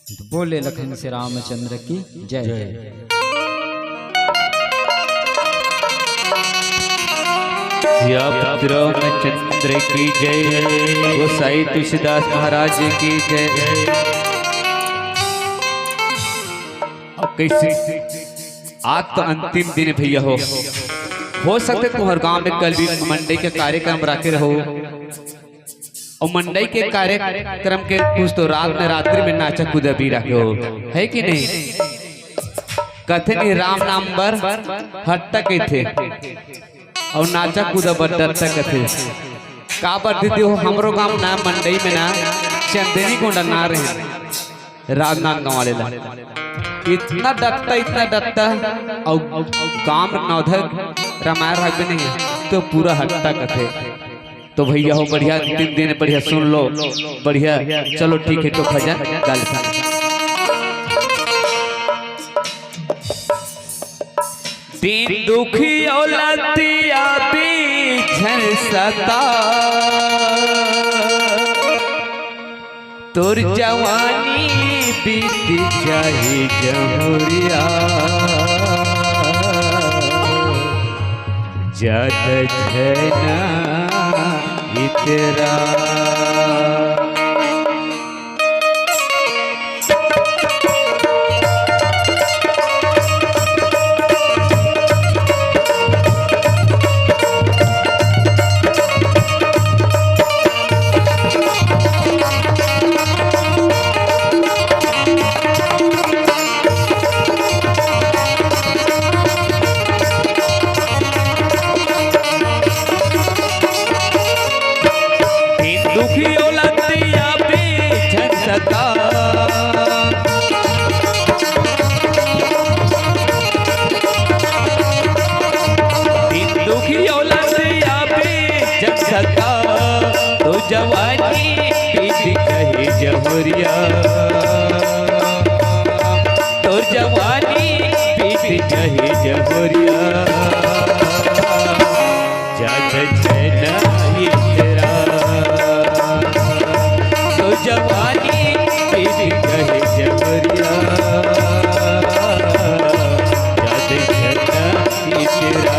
तो बोले लखन से रामचंद्र की जय जय। रामचंद्र की जय। गोसाई तुलसीदास महाराज की जय। अब कैसे आज तो अंतिम दिन भैया हो सकते तुम्हारे गांव में कल भी मंडई के कार्यक्रम रखे रहो और मंडई के कार्यक्रम के कुछ तो रात्रि में नाचा कूदा भी रखे हो, है कि नहीं? कथे नहीं राम नाम बर हट्टा के थे और नाचा कूदा बर डरता कथे का बर दीदी हो। हमरो गांव ना मंडई में ना चंदनी को डरना रहे राजनाथ गाँव वाले ला इतना डरता और गांव नौधक रामायण राग भी नहीं है तो पूरा हट्टा कथे। तो भैया हो बढ़िया 3 दिन बढ़िया सुन लो बढ़िया। चलो ठीक है तो भजन गल दिन दुखी औलतिया बीछन सता तोर जवानी बीती जाए जमुरिया जद झना इतरा। तो जवानी पीती कहे जमुरिया तो जवानी पीती कहे जमुरिया जग जना इतरा तो जवानी पीती कहे जमुरिया जग जना इतरा।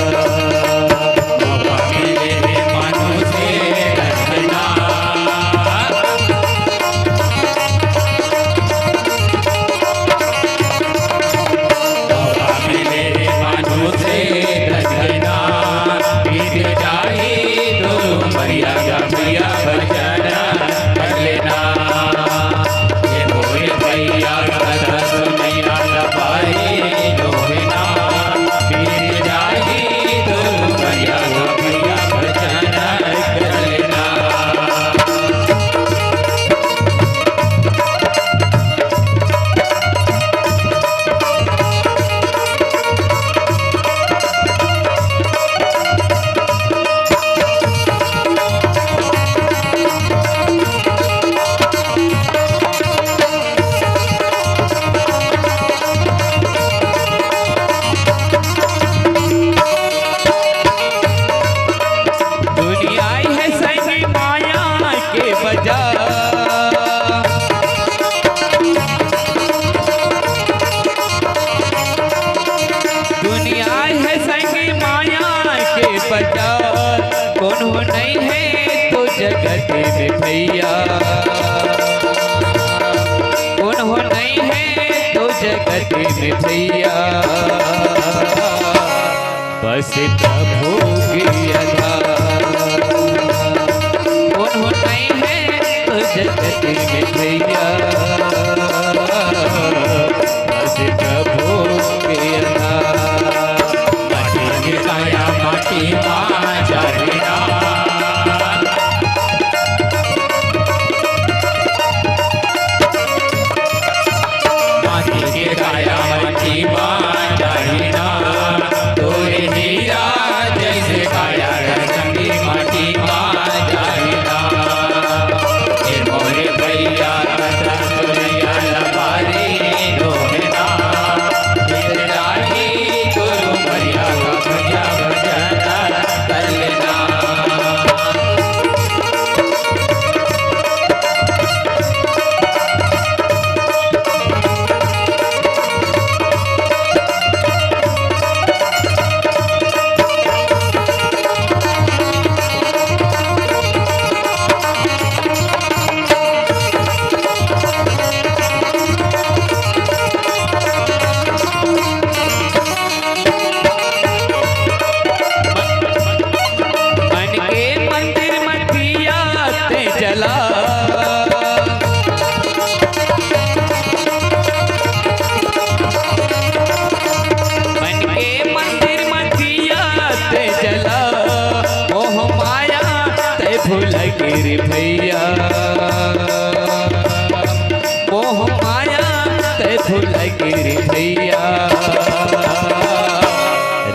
कौन हो नहीं है तो जगत में भैया कौन हो नहीं है तो जगत में भैया बस प्रभु की आधार कौन हो नहीं है तो जगत में भैया बस प्रभु की आधार। माटी की काया माटी तोरे हीरा जैसे काया भूला गिर भैया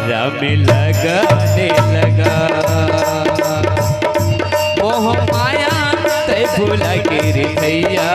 राम लगाने लगा मोह माया तय भूला गिर भैया